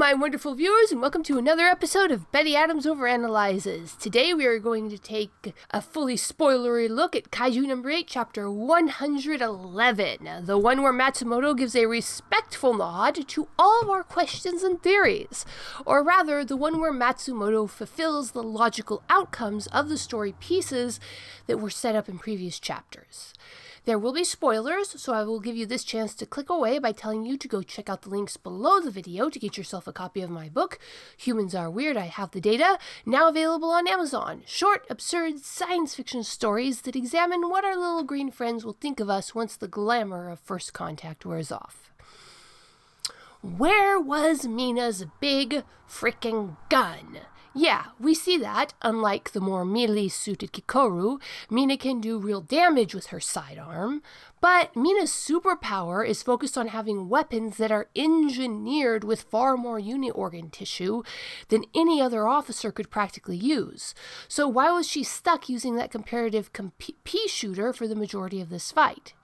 my wonderful viewers, and welcome to another episode of Betty Adams Overanalyzes. Today we are going to take a fully spoilery look at Kaiju No. 8, Chapter 111, the one where Matsumoto gives a respectful nod to all of our questions and theories, or rather, the one where Matsumoto fulfills the logical outcomes of the story pieces that were set up in previous chapters. There will be spoilers, so I will give you this chance to click away by telling you to go check out the links below the video to get yourself a copy of my book, Humans Are Weird, I Have the Data, now available on Amazon. Short, absurd science fiction stories that examine what our little green friends will think of us once the glamour of first contact wears off. Where was Mina's big frickin' gun? Yeah, we see that, unlike the more melee-suited Kikoru, Mina can do real damage with her sidearm, but Mina's superpower is focused on having weapons that are engineered with far more unit organ tissue than any other officer could practically use. So why was she stuck using that comparative pea shooter for the majority of this fight?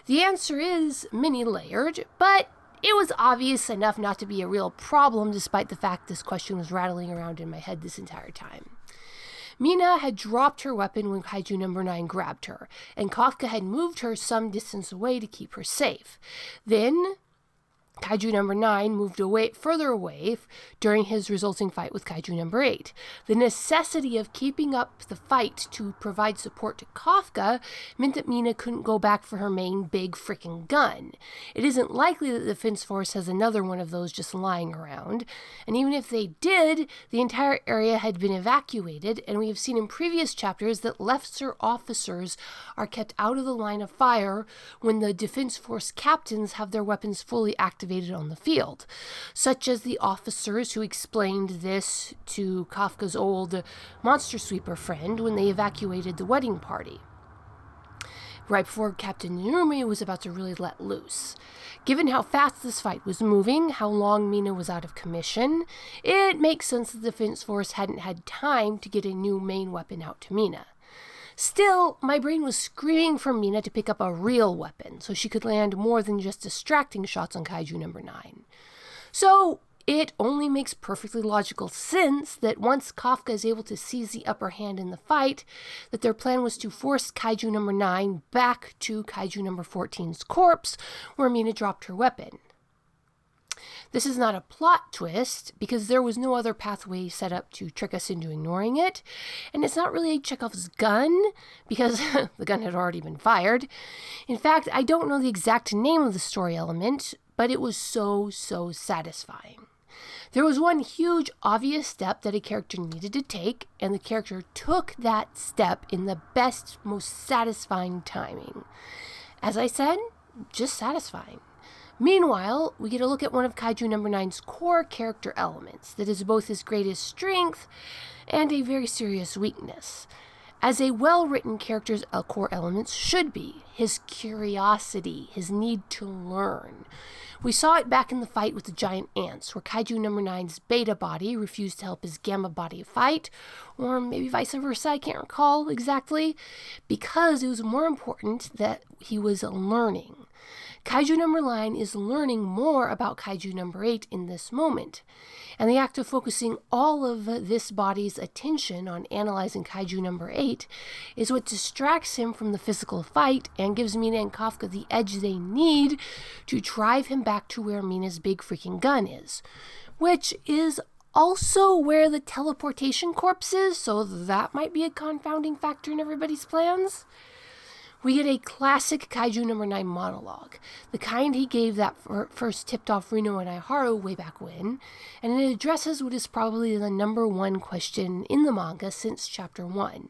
The answer is many-layered, but it was obvious enough not to be a real problem, despite the fact this question was rattling around in my head this entire time. Mina had dropped her weapon when Kaiju No. 9 grabbed her, and Kafka had moved her some distance away to keep her safe. Then Kaiju No. 9 moved further away during his resulting fight with Kaiju No. 8. The necessity of keeping up the fight to provide support to Kafka meant that Mina couldn't go back for her main big frickin' gun. It isn't likely that the Defense Force has another one of those just lying around, and even if they did, the entire area had been evacuated, and we have seen in previous chapters that lesser officers are kept out of the line of fire when the Defense Force captains have their weapons fully activated on the field, such as the officers who explained this to Kafka's old monster sweeper friend when they evacuated the wedding party, right before Captain Nurumi was about to really let loose. Given how fast this fight was moving, how long Mina was out of commission, it makes sense that the Defense Force hadn't had time to get a new main weapon out to Mina. Still, my brain was screaming for Mina to pick up a real weapon, so she could land more than just distracting shots on Kaiju No. 9. So, it only makes perfectly logical sense that once Kafka is able to seize the upper hand in the fight, that their plan was to force Kaiju No. 9 back to Kaiju No. 14's corpse, where Mina dropped her weapon. This is not a plot twist, because there was no other pathway set up to trick us into ignoring it, and it's not really Chekhov's gun, because the gun had already been fired. In fact, I don't know the exact name of the story element, but it was so satisfying. There was one huge, obvious step that a character needed to take, and the character took that step in the best, most satisfying timing. As I said, just satisfying. Meanwhile, we get a look at one of Kaiju No. 9's core character elements that is both his greatest strength and a very serious weakness. As a well-written character's core elements should be, his curiosity, his need to learn. We saw it back in the fight with the giant ants, where Kaiju No. 9's beta body refused to help his gamma body fight, or maybe vice versa, I can't recall exactly, because it was more important that he was learning. Kaiju No. 9 is learning more about Kaiju No. 8 in this moment, and the act of focusing all of this body's attention on analyzing Kaiju No. 8 is what distracts him from the physical fight and gives Mina and Kafka the edge they need to drive him back to where Mina's big freaking gun is, which is also where the teleportation corpse is, so that might be a confounding factor in everybody's plans. We get a classic Kaiju No. 9 monologue, the kind he gave that first tipped off Rino and Iharu way back when, and it addresses what is probably the number one question in the manga since Chapter 1.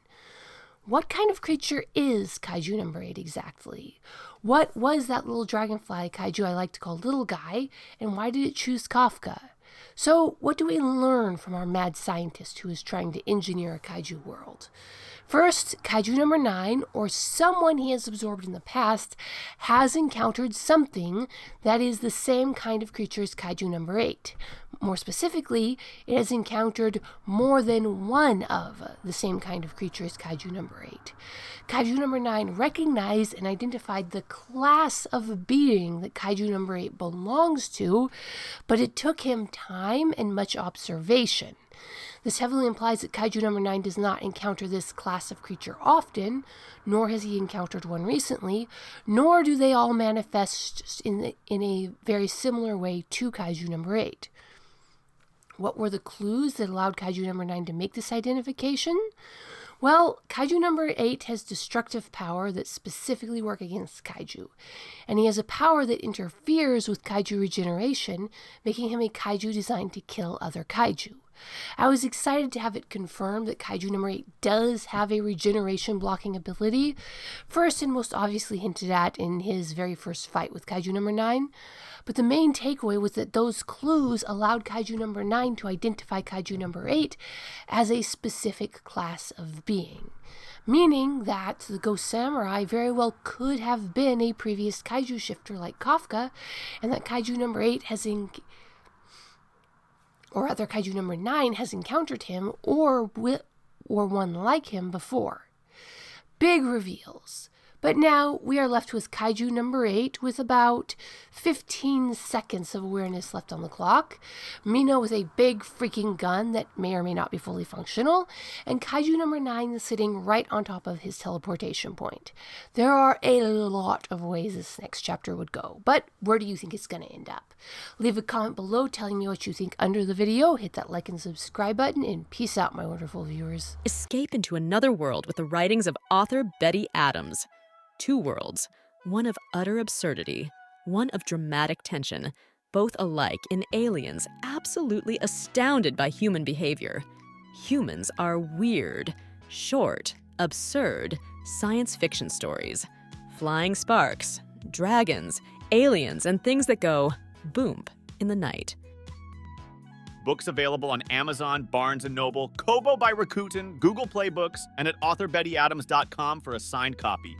What kind of creature is Kaiju No. 8 exactly? What was that little dragonfly kaiju I like to call Little Guy, and why did it choose Kafka? So, what do we learn from our mad scientist who is trying to engineer a kaiju world? First, Kaiju number 9, or someone he has absorbed in the past, has encountered something that is the same kind of creature as Kaiju number 8. More specifically, it has encountered more than one of the same kind of creature as Kaiju number 8. Kaiju number 9 recognized and identified the class of being that Kaiju number 8 belongs to, but it took him time and much observation. This heavily implies that Kaiju number 9 does not encounter this class of creature often, nor has he encountered one recently, nor do they all manifest in a very similar way to Kaiju number 8. What were the clues that allowed Kaiju number 9 to make this identification? Well, Kaiju number 8 has destructive power that specifically work against Kaiju, and he has a power that interferes with Kaiju regeneration, making him a Kaiju designed to kill other Kaiju. I was excited to have it confirmed that Kaiju number 8 does have a regeneration blocking ability, first and most obviously hinted at in his very first fight with Kaiju number 9, but the main takeaway was that those clues allowed Kaiju number 9 to identify Kaiju number 8 as a specific class of being, meaning that the Ghost Samurai very well could have been a previous Kaiju shifter like Kafka, and that Kaiju number 8 Kaiju number 9 has encountered him or one like him before. Big reveals. But now we are left with Kaiju number 8 with about 15 seconds of awareness left on the clock, Mina with a big freaking gun that may or may not be fully functional, and Kaiju number 9 sitting right on top of his teleportation point. There are a lot of ways this next chapter would go, but where do you think it's going to end up? Leave a comment below telling me what you think under the video, hit that like and subscribe button, and peace out, my wonderful viewers. Escape into another world with the writings of author Betty Adams. 2 worlds, one of utter absurdity, one of dramatic tension, both alike in aliens absolutely astounded by human behavior. Humans are weird, short, absurd science fiction stories. Flying sparks, dragons, aliens, and things that go boom in the night. Books available on Amazon, Barnes & Noble, Kobo by Rakuten, Google Play Books, and at authorBettyAdams.com for a signed copy.